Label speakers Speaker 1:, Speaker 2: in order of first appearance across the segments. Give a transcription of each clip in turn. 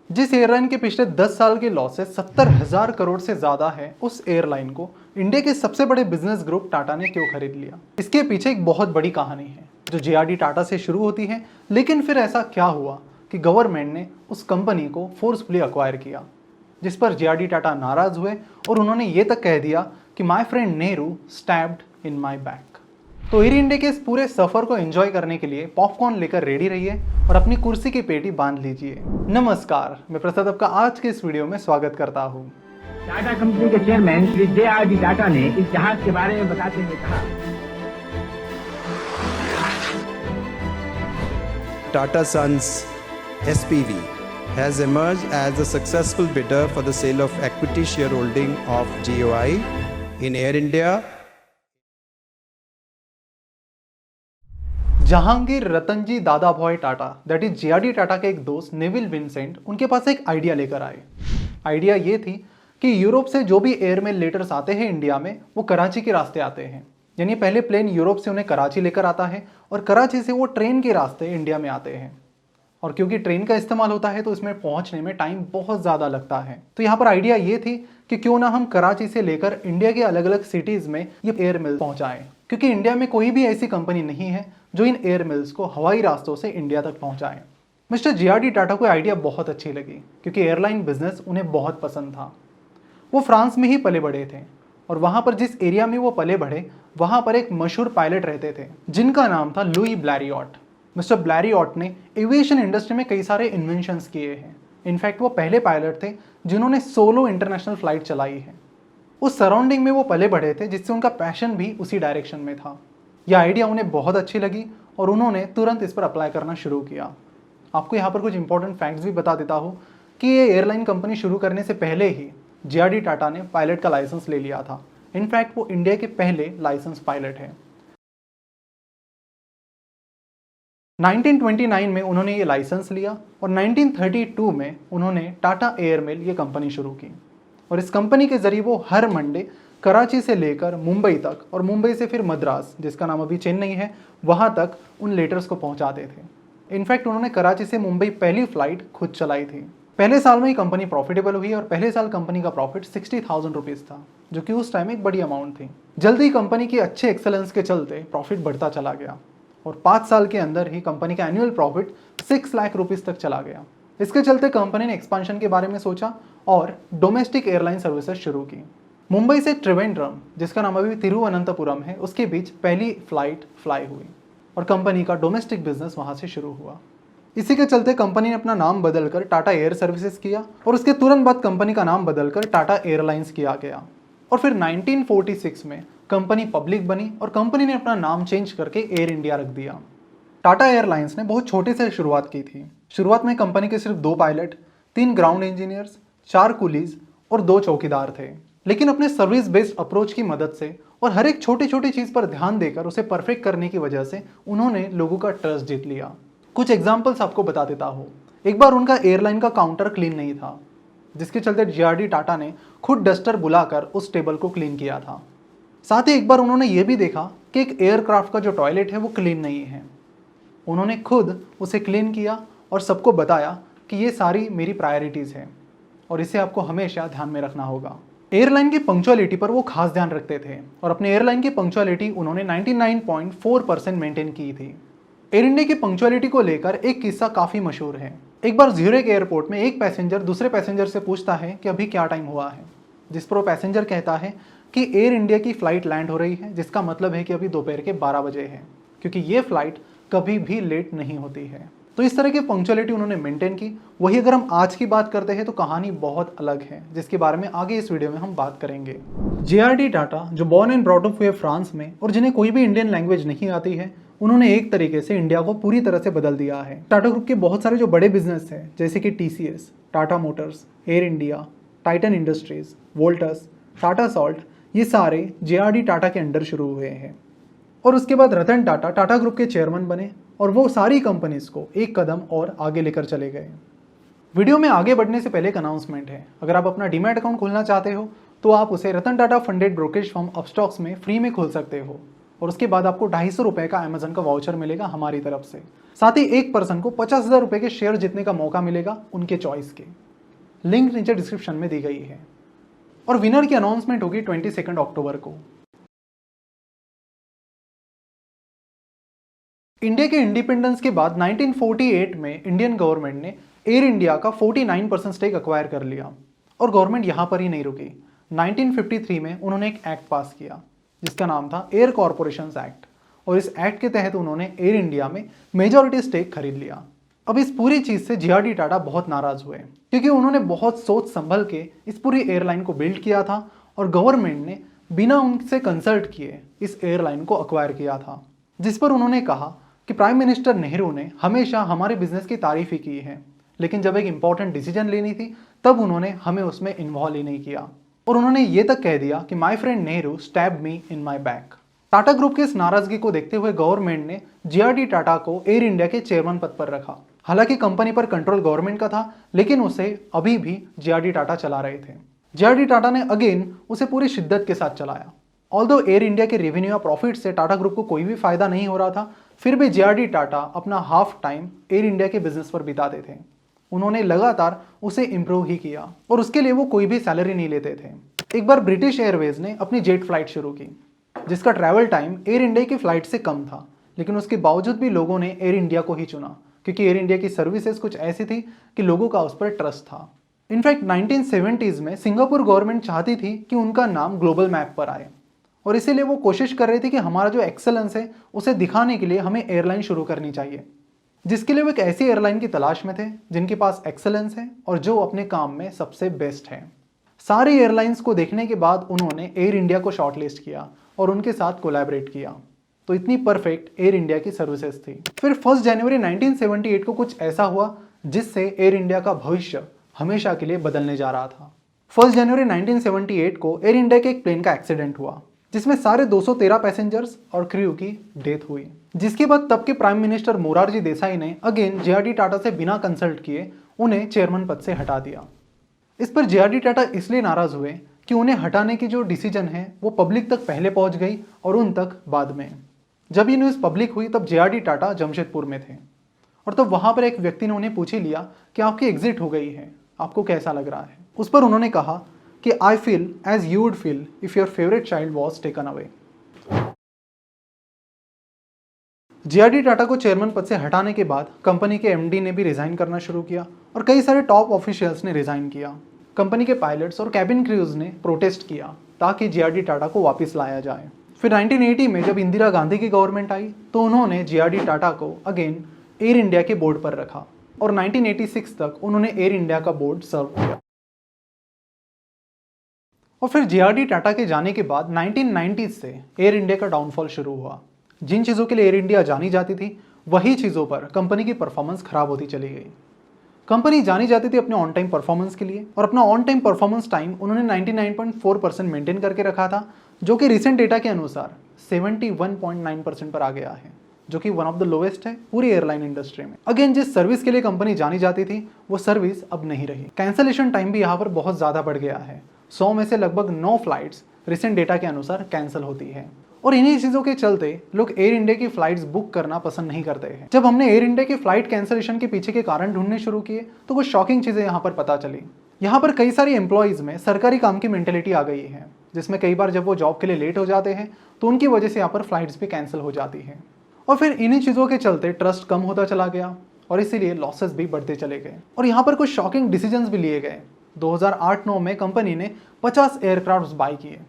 Speaker 1: जिस एयरलाइन के पिछले 10 साल के लॉसेस 70,000 करोड़ से ज़्यादा है, उस एयरलाइन को इंडिया के सबसे बड़े बिजनेस ग्रुप टाटा ने क्यों खरीद लिया? इसके पीछे एक बहुत बड़ी कहानी है जो जेआरडी टाटा से शुरू होती है। लेकिन फिर ऐसा क्या हुआ कि गवर्नमेंट ने उस कंपनी को फोर्सफुली अक्वायर किया, जिस पर जेआरडी टाटा नाराज हुए और उन्होंने ये तक कह दिया कि my friend Nehru stabbed in my back. तो एयर इंडिया के इस पूरे सफर को एंजॉय करने के लिए पॉपकॉर्न लेकर रेडी रहिए और अपनी कुर्सी की पेटी बांध लीजिए। नमस्कार, मैं प्रसाद आपका आज के इस वीडियो में स्वागत करता हूँ।
Speaker 2: टाटा कंपनी के चेयरमैन श्री जेआरडी टाटा ने इस जहाज के बारे में बताते हुए कहा,
Speaker 3: Tata Sons SPV has emerged as the successful bidder for the sale of equity shareholding of GOI in Air India.
Speaker 1: Jahangir Ratanji Dadabhai Tata, that is JRD Tata के एक दोस्त नेविल विंसेंट, उनके पास एक आइडिया लेकर आए। आइडिया ये थी कि यूरोप से जो भी एयरमेल लेटर्स आते हैं इंडिया में, वो कराची के रास्ते आते हैं। यानी पहले प्लेन यूरोप से उन्हें कराची लेकर आता है और कराची से वो ट्रेन के रास्ते इंडिया में आते हैं। और क्योंकि ट्रेन का इस्तेमाल होता है तो इसमें पहुंचने में टाइम बहुत ज़्यादा लगता है। तो यहाँ पर आइडिया ये थी कि क्यों ना हम कराची से लेकर इंडिया के अलग अलग सिटीज़ में ये एयरमेल पहुँचाएँ, क्योंकि इंडिया में कोई भी ऐसी कंपनी नहीं है जो इन एयरमेल्स को हवाई रास्तों से इंडिया तक पहुँचाएँ। मिस्टर जेआरडी टाटा को आइडिया बहुत अच्छी लगी क्योंकि एयरलाइन बिजनेस उन्हें बहुत पसंद था। वो फ्रांस में ही पले बढ़े थे और वहाँ पर जिस एरिया में वो पले बढ़े वहाँ पर एक मशहूर पायलट रहते थे जिनका नाम था लुई ब्लैरियॉट। मिस्टर ब्लैरियॉट ने एविएशन इंडस्ट्री में कई सारे इन्वेंशंस किए हैं। इनफैक्ट वो पहले पायलट थे जिन्होंने सोलो इंटरनेशनल फ्लाइट चलाई है। उस सराउंडिंग में वो पले बढ़े थे जिससे उनका पैशन भी उसी डायरेक्शन में था। यह आइडिया उन्हें बहुत अच्छी लगी और उन्होंने तुरंत इस पर अप्लाई करना शुरू किया। आपको यहाँ पर कुछ इंपॉर्टेंट फैक्ट्स भी बता देता हूँ कि ये एयरलाइन कंपनी शुरू करने से पहले ही जेआरडी टाटा ने पायलट का लाइसेंस ले लिया था। इनफैक्ट वो इंडिया के पहले लाइसेंस पायलट हैं। 1929 में उन्होंने ये लाइसेंस लिया और 1932 में उन्होंने टाटा एयरमेल ये कंपनी शुरू की और इस कंपनी के जरिए वो हर मंडे कराची से लेकर मुंबई तक और मुंबई से फिर मद्रास, जिसका नाम अभी चेन्नई है, वहाँ तक उन लेटर्स को पहुँचाते थे। इनफैक्ट उन्होंने कराची से मुंबई पहली फ्लाइट खुद चलाई थी। पहले साल में ही कंपनी प्रॉफिटेबल हुई और पहले साल कंपनी का प्रॉफिट 60,000 रुपीज़ था, जो कि उस टाइम एक बड़ी अमाउंट थी। जल्दी ही कंपनी की अच्छे एक्सेलेंस के चलते प्रॉफिट बढ़ता चला गया और 5 साल के अंदर ही कंपनी का एनुअल प्रॉफिट 6 लाख रुपीज़ तक चला गया। इसके चलते कंपनी ने एक्सपांशन के बारे में सोचा और डोमेस्टिक एयरलाइन सर्विसेज शुरू की। मुंबई से त्रिवेंद्रम, जिसका नाम अभी तिरुवनंतपुरम है, उसके बीच पहली फ्लाइट फ्लाई हुई और कंपनी का डोमेस्टिक बिजनेस वहाँ से शुरू हुआ। इसी के चलते कंपनी ने अपना नाम बदलकर टाटा एयर सर्विसेज किया और उसके तुरंत बाद कंपनी का नाम बदलकर टाटा एयरलाइंस किया गया। और फिर 1946 में कंपनी पब्लिक बनी और कंपनी ने अपना नाम चेंज करके एयर इंडिया रख दिया। टाटा एयरलाइंस ने बहुत छोटे से शुरुआत की थी। शुरुआत में कंपनी के सिर्फ 2 पायलट, 3 ग्राउंड इंजीनियर्स, 4 कुलीज और 2 चौकीदार थे। लेकिन अपने सर्विस बेस्ड अप्रोच की मदद से और हर एक छोटी छोटी चीज़ पर ध्यान देकर उसे परफेक्ट करने की वजह से उन्होंने लोगों का ट्रस्ट जीत लिया। कुछ एग्जाम्पल्स आपको बता देता हूँ। एक बार उनका एयरलाइन का काउंटर क्लीन नहीं था, जिसके चलते जेआरडी टाटा ने खुद डस्टर बुलाकर उस टेबल को क्लीन किया था। साथ ही एक बार उन्होंने ये भी देखा कि एक एयरक्राफ्ट का जो टॉयलेट है वो क्लीन नहीं है। उन्होंने खुद उसे क्लीन किया और सबको बताया कि ये सारी मेरी प्रायोरिटीज़ हैं और इसे आपको हमेशा ध्यान में रखना होगा। एयरलाइन की पंक्चुअलिटी पर वो खास ध्यान रखते थे और अपने एयरलाइन की पंक्चुअलिटी उन्होंने 99.4% मेंटेन की थी। एयर इंडिया की पंक्चुअलिटी को लेकर एक किस्सा काफ़ी मशहूर है। एक बार ज्यूरिख एयरपोर्ट में एक पैसेंजर दूसरे पैसेंजर से पूछता है कि अभी क्या टाइम हुआ है, जिस पर वो पैसेंजर कहता है कि एयर इंडिया की फ़्लाइट लैंड हो रही है, जिसका मतलब है कि अभी दोपहर के 12 बजे है, क्योंकि ये फ़्लाइट कभी भी लेट नहीं होती है। तो इस तरह की पंक्चुअलिटी उन्होंने मेंटेन की। वही अगर हम आज की बात करते हैं तो कहानी बहुत अलग है, जिसके बारे में आगे इस वीडियो में हम बात करेंगे। जेआरडी टाटा, जो बॉर्न एंड ब्रॉट अप हुए फ्रांस में और जिन्हें कोई भी इंडियन लैंग्वेज नहीं आती है, उन्होंने एक तरीके से इंडिया को पूरी तरह से बदल दिया है। टाटा ग्रुप के बहुत सारे जो बड़े बिजनेस हैं, जैसे कि TCS, Tata Motors, Air India, Titan Industries, Voltas, Tata Salt, ये सारे जेआरडी टाटा के अंडर शुरू हुए हैं। और उसके बाद रतन टाटा टाटा ग्रुप के चेयरमैन बने और वो सारी कंपनीज को एक कदम और आगे लेकर चले गए। वीडियो में आगे बढ़ने से पहले एक अनाउंसमेंट है। अगर आप अपना डीमैट अकाउंट खोलना चाहते हो तो आप उसे Ratan Tata funded brokerage firm Upstox में फ्री में खोल सकते हो और उसके बाद आपको 250 रुपये का अमेजन का वाउचर मिलेगा हमारी तरफ से। साथ ही एक पर्सन को 50,000 रुपये के शेयर जीतने का मौका मिलेगा उनके चॉइस के। लिंक नीचे डिस्क्रिप्शन में दी गई है। और विनर की अनाउंसमेंट होगी 22 अक्टूबर को। इंडिया के इंडिपेंडेंस के बाद 1948 में इंडियन गवर्नमेंट ने एयर इंडिया का 49% स्टेक अक्वायर कर लिया। और गवर्नमेंट यहाँ पर ही नहीं रुकी। 1953 में उन्होंने एक एक्ट पास किया जिसका नाम था एयर कॉरपोरेशंस एक्ट, और इस एक्ट के तहत उन्होंने एयर इंडिया में मेजॉरिटी स्टेक खरीद लिया। अब इस पूरी चीज़ से जे.आर.डी. टाटा बहुत नाराज हुए क्योंकि उन्होंने बहुत सोच संभल के इस पूरी एयरलाइन को बिल्ड किया था और गवर्नमेंट ने बिना उनसे कंसल्ट किए इस एयरलाइन को अक्वायर किया था। जिस पर उन्होंने कहा कि प्राइम मिनिस्टर नेहरू ने हमेशा हमारे बिजनेस की तारीफ ही की है, लेकिन जब एक इंपॉर्टेंट डिसीजन लेनी थी तब उन्होंने हमें उसमें इन्वॉल्व ही नहीं किया। और उन्होंने ये तक कह दिया कि my friend Nehru stab me in my back. Tata group के इस नाराजगी को देखते हुए गवर्नमेंट ने जे.आर.डी. टाटा को एयर इंडिया के चेयरमैन पद पर रखा। हालांकि कंपनी पर कंट्रोल गवर्नमेंट का था, लेकिन उसे अभी भी जे.आर.डी. टाटा चला रहे थे। जे.आर.डी. टाटा ने अगेन उसे पूरी शिद्दत के साथ चलाया। ऑल्दो एयर इंडिया के रेवेन्यू या प्रॉफिट से टाटा ग्रुप को कोई भी फायदा नहीं हो रहा था, फिर भी जे.आर.डी. टाटा अपना हाफ टाइम एयर इंडिया के बिजनेस पर बिताते थे। उन्होंने लगातार उसे इम्प्रूव ही किया और उसके लिए वो कोई भी सैलरी नहीं लेते थे। एक बार ब्रिटिश एयरवेज ने अपनी जेट फ्लाइट शुरू की जिसका ट्रैवल टाइम एयर इंडिया की फ्लाइट से कम था, लेकिन उसके बावजूद भी लोगों ने एयर इंडिया को ही चुना क्योंकि एयर इंडिया की सर्विसेज कुछ ऐसी थी कि लोगों का उस पर ट्रस्ट था। इनफैक्ट 1970s में सिंगापुर गवर्नमेंट चाहती थी कि उनका नाम ग्लोबल मैप पर आए और इसीलिए वो कोशिश कर रही थी कि हमारा जो एक्सेलेंस है उसे दिखाने के लिए हमें एयरलाइन शुरू करनी चाहिए, जिसके लिए वो एक ऐसी एयरलाइन की तलाश में थे जिनके पास एक्सेलेंस है और जो अपने काम में सबसे बेस्ट है। सारी एयरलाइंस को देखने के बाद उन्होंने एयर इंडिया को शॉर्टलिस्ट किया और उनके साथ कोलैबोरेट किया। तो इतनी परफेक्ट एयर इंडिया की सर्विसेज थी। फिर 1 जनवरी 1978 को कुछ ऐसा हुआ जिससे एयर इंडिया का भविष्य हमेशा के लिए बदलने जा रहा था। 1 जनवरी 1978 को एयर इंडिया के एक प्लेन का एक्सीडेंट हुआ जिसमें सारे 213 पैसेंजर्स और क्रू की डेथ हुई, जिसके बाद तब के प्राइम मिनिस्टर मोरारजी देसाई ने अगेन जे.आर.डी. टाटा से बिना कंसल्ट किए उन्हें चेयरमैन पद से हटा दिया। इस पर जे.आर.डी. टाटा इसलिए नाराज हुए कि उन्हें हटाने की जो डिसीजन है वो पब्लिक तक पहले पहुंच गई और उन तक बाद में। जब ये न्यूज़ पब्लिक हुई तब जे.आर.डी. टाटा जमशेदपुर में थे और तब वहां पर एक व्यक्ति ने उन्हें पूछ ही लिया कि आपकी एग्जिट हो गई है, आपको कैसा लग रहा है। उस पर उन्होंने कहा कि I feel as you would feel if your favourite child was taken away. JRD. Tata को चेयरमैन पद से हटाने के बाद कंपनी के एमडी ने भी रिजाइन करना शुरू किया और कई सारे टॉप ऑफिशियल्स ने रिजाइन किया। कंपनी के पायलट्स और कैबिन क्रूज ने प्रोटेस्ट किया ताकि जे.आर.डी. टाटा को वापस लाया जाए। फिर 1980 में जब इंदिरा गांधी की गवर्नमेंट आई तो उन्होंने जे.आर.डी. टाटा को अगेन एयर इंडिया के बोर्ड पर रखा और 1986 तक उन्होंने एयर इंडिया का बोर्ड सर्व किया। और फिर जे.आर.डी. टाटा के जाने के बाद 1990s से एयर इंडिया का डाउनफॉल शुरू हुआ। जिन चीज़ों के लिए एयर इंडिया जानी जाती थी वही चीज़ों पर कंपनी की परफॉर्मेंस खराब होती चली गई। कंपनी जानी जाती थी अपने ऑन टाइम परफॉर्मेंस के लिए और अपना ऑन टाइम परफॉर्मेंस टाइम उन्होंने 99.4% मेंटेन करके रखा था, जो कि रिसेंट डेटा के अनुसार 71.9% पर आ गया है, जो कि वन ऑफ द लोएस्ट है पूरी एयरलाइन इंडस्ट्री में। अगेन जिस सर्विस के लिए कंपनी जानी जाती थी वो सर्विस अब नहीं रही। कैंसलेशन टाइम भी यहाँ पर बहुत ज़्यादा बढ़ गया है। 100 में से लगभग 9 फ्लाइट्स रिसेंट डेटा के अनुसार कैंसिल होती है और इन्हीं चीज़ों के चलते लोग एयर इंडिया की फ्लाइट्स बुक करना पसंद नहीं करते हैं। जब हमने एयर इंडिया की फ्लाइट कैंसिलेशन के पीछे के कारण ढूंढने शुरू किए तो कुछ शॉकिंग चीज़ें यहाँ पर पता चली। यहाँ पर कई सारी एम्प्लॉयज़ में सरकारी काम की मेंटेलिटी आ गई है, जिसमें कई बार जब वो जॉब के लिए लेट हो जाते हैं तो उनकी वजह से यहाँ पर फ्लाइट्स भी कैंसिल हो जाती हैं। और फिर इन्हीं चीज़ों के चलते ट्रस्ट कम होता चला गया और इसीलिए लॉसेस भी बढ़ते चले गए। और यहाँ पर कुछ शॉकिंग डिसीजंस भी लिए गए। 2008-9 में कंपनी ने 50 एयरक्राफ्ट बाय किए।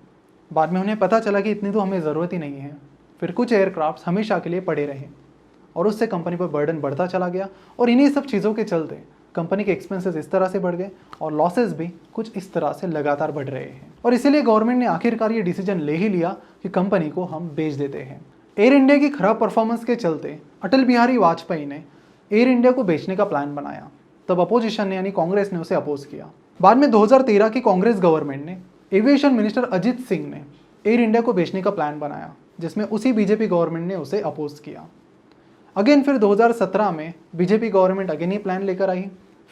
Speaker 1: बाद में उन्हें पता चला कि इतनी तो हमें ज़रूरत ही नहीं है। फिर कुछ एयरक्राफ्ट हमेशा के लिए पड़े रहे और उससे कंपनी पर बर्डन बढ़ता चला गया और इन्हीं सब चीज़ों के चलते कंपनी के एक्सपेंसेस इस तरह से बढ़ गए और लॉसेस भी कुछ इस तरह से लगातार बढ़ रहे हैं। और इसीलिए गवर्नमेंट ने आखिरकार ये डिसीजन ले ही लिया कि कंपनी को हम बेच देते हैं। एयर इंडिया की खराब परफॉर्मेंस के चलते अटल बिहारी वाजपेयी ने एयर इंडिया को बेचने का प्लान बनाया। तब अपोजिशन ने यानी कांग्रेस ने उसे अपोज किया। बाद में 2013 की कांग्रेस गवर्नमेंट ने एविएशन मिनिस्टर अजित सिंह ने एयर इंडिया को बेचने का प्लान बनाया, जिसमें उसी बीजेपी गवर्नमेंट ने उसे अपोज किया। अगेन फिर 2017 में बीजेपी गवर्नमेंट अगेन ये प्लान लेकर आई,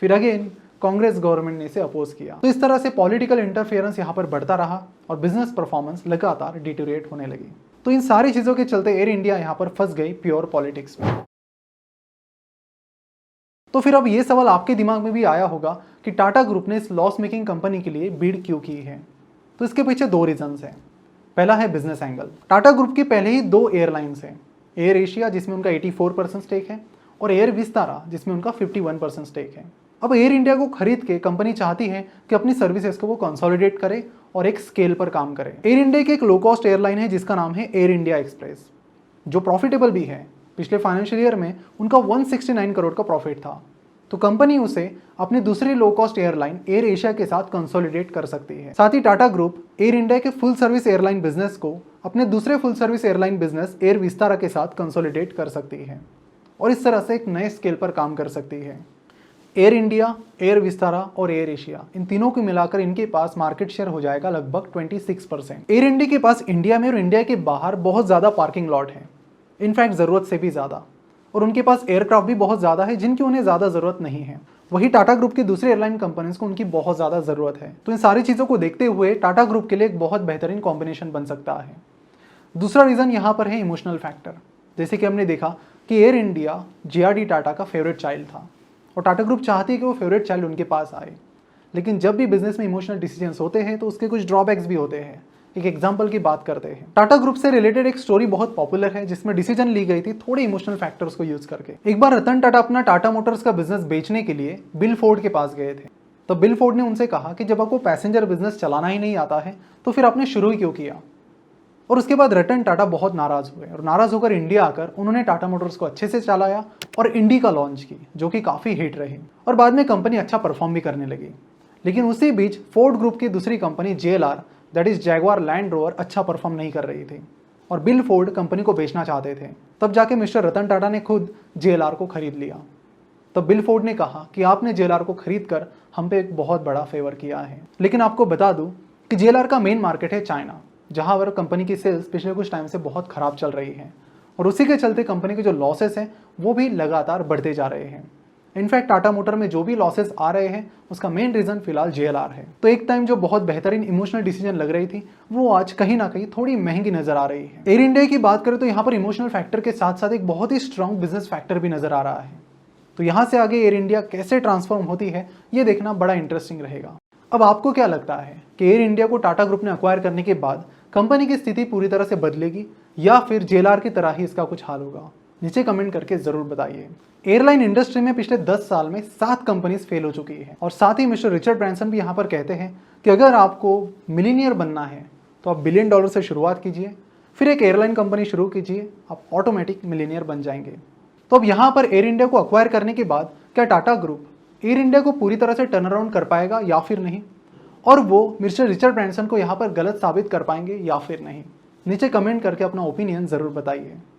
Speaker 1: फिर अगेन कांग्रेस गवर्नमेंट ने इसे अपोज किया। तो इस तरह से पॉलिटिकल इंटरफेरेंस यहाँ पर बढ़ता रहा और बिजनेस परफॉर्मेंस लगातार डिटेरिएट होने लगी। तो इन सारी चीज़ों के चलते एयर इंडिया यहाँ पर फंस गई प्योर पॉलिटिक्स में। तो फिर अब ये सवाल आपके दिमाग में भी आया होगा कि टाटा ग्रुप ने इस लॉस मेकिंग कंपनी के लिए बीड क्यों की है। तो इसके पीछे दो रीजंस हैं। पहला है बिजनेस एंगल। टाटा ग्रुप की पहले ही दो एयरलाइंस हैं, एयर एशिया जिसमें उनका 84% स्टेक है और एयर विस्तारा जिसमें उनका 51% स्टेक है। अब एयर इंडिया को खरीद के कंपनी चाहती है कि अपनी सर्विसेज को वो कंसोलिडेट करे और एक स्केल पर काम करे। एयर इंडिया की एक लो कॉस्ट एयरलाइन है जिसका नाम है एयर इंडिया एक्सप्रेस, जो प्रॉफिटेबल भी है। पिछले फाइनेंशियल ईयर में उनका 169 करोड़ का प्रॉफिट था। तो कंपनी उसे अपनी दूसरी low cost airline air Asia के साथ कंसोलिडेट कर सकती है। साथ ही टाटा ग्रुप एयर इंडिया के फुल सर्विस एयरलाइन बिजनेस को अपने दूसरे full service airline business air Vistara के साथ कंसोलिडेट कर सकती है और इस तरह से एक नए स्केल पर काम कर सकती है। एयर इंडिया, एयर विस्तारा और एयर एशिया, इन तीनों को मिलाकर इनके पास मार्केट शेयर हो जाएगा लगभग 26%। एयर इंडिया के पास इंडिया में और इंडिया के बाहर बहुत ज़्यादा पार्किंग लॉट है, इनफैक्ट ज़रूरत से भी ज़्यादा, और उनके पास एयरक्राफ्ट भी बहुत ज़्यादा है जिनकी उन्हें ज़्यादा ज़रूरत नहीं है। वही टाटा ग्रुप की दूसरी एयरलाइन कंपनीज को उनकी बहुत ज़्यादा ज़रूरत है। तो इन सारी चीज़ों को देखते हुए टाटा ग्रुप के लिए एक बहुत बेहतरीन कॉम्बिनेशन बन सकता है। दूसरा रीज़न यहाँ पर है इमोशनल फैक्टर। जैसे कि हमने देखा कि एयर इंडिया JRD टाटा का फेवरेट चाइल्ड था और टाटा ग्रुप चाहती है कि वो फेवरेट चाइल्ड उनके पास आए। लेकिन जब भी बिजनेस में इमोशनल डिसीजंस होते हैं तो उसके कुछ ड्रॉबैक्स भी होते हैं। एक एग्जांपल की बात करते हैं। टाटा ग्रुप से रिलेटेड एक स्टोरी बहुत पॉपुलर है जिसमें डिसीजन ली गई थी थोड़े इमोशनल फैक्टर्स को यूज करके। एक बार रतन टाटा अपना टाटा मोटर्स का बिजनेस बेचने के लिए बिल फोर्ड के पास गए थे। तो बिल फोर्ड ने उनसे कहा कि जब आपको पैसेंजर बिजनेस चलाना ही नहीं आता है तो फिर आपने शुरू ही क्यों किया। और उसके बाद रतन टाटा बहुत नाराज हुए और नाराज होकर इंडिया आकर उन्होंने टाटा मोटर्स को अच्छे से चलाया और इंडी का लॉन्च की, जो कि काफ़ी हिट रही और बाद में कंपनी अच्छा परफॉर्म भी करने लगी। लेकिन उसी बीच फोर्ड ग्रुप की दूसरी company JLR, that is Jaguar land rover, अच्छा परफॉर्म नहीं कर रही थी और बिल फोर्ड कंपनी को बेचना चाहते थे। तब जाके मिस्टर रतन टाटा ने खुद JLR को खरीद लिया। तब बिल फोर्ड ने कहा कि आपने JLR को खरीद कर हम पे एक बहुत बड़ा फेवर किया है। लेकिन आपको बता दूं कि JLR का मेन मार्केट है चाइना, जहां पर कंपनी की सेल्स पिछले कुछ टाइम से बहुत खराब चल रही है और उसी के चलते कंपनी के जो लॉसेस हैं वो भी लगातार बढ़ते जा रहे हैं। इनफैक्ट टाटा मोटर में जो भी लॉसेस आ रहे हैं उसका मेन रीजन फिलहाल JLR है। तो एक टाइम जो बहुत बेहतरीन इमोशनल डिसीजन लग रही थी वो आज कहीं ना कहीं थोड़ी महंगी नजर आ रही है। एयर इंडिया की बात करें तो यहाँ पर इमोशनल फैक्टर के साथ साथ एक बहुत ही स्ट्रॉन्ग बिजनेस फैक्टर भी नजर आ रहा है। तो यहाँ से आगे एयर इंडिया कैसे ट्रांसफॉर्म होती है ये देखना बड़ा इंटरेस्टिंग रहेगा। अब आपको क्या लगता है कि एयर इंडिया को टाटा ग्रुप ने अक्वायर करने के बाद कंपनी की स्थिति पूरी तरह से बदलेगी या फिर JLR की तरह ही इसका कुछ हाल होगा? नीचे कमेंट करके जरूर बताइए। एयरलाइन इंडस्ट्री में पिछले 10 साल में 7 कंपनीज फेल हो चुकी है और साथ ही मिस्टर रिचर्ड ब्रैंसन भी यहाँ पर कहते हैं कि अगर आपको मिलीनियर बनना है तो आप $1 बिलियन से शुरुआत कीजिए, फिर एक एयरलाइन कंपनी शुरू कीजिए, आप ऑटोमेटिक मिलीनियर बन जाएंगे। तो अब यहाँ पर एयर इंडिया को अक्वायर करने के बाद क्या टाटा ग्रुप एयर इंडिया को पूरी तरह से टर्न अराउंड कर पाएगा या फिर नहीं, और वो मिस्टर रिचर्ड ब्रैंसन को यहाँ पर गलत साबित कर पाएंगे या फिर नहीं? नीचे कमेंट करके अपना ओपिनियन जरूर बताइए।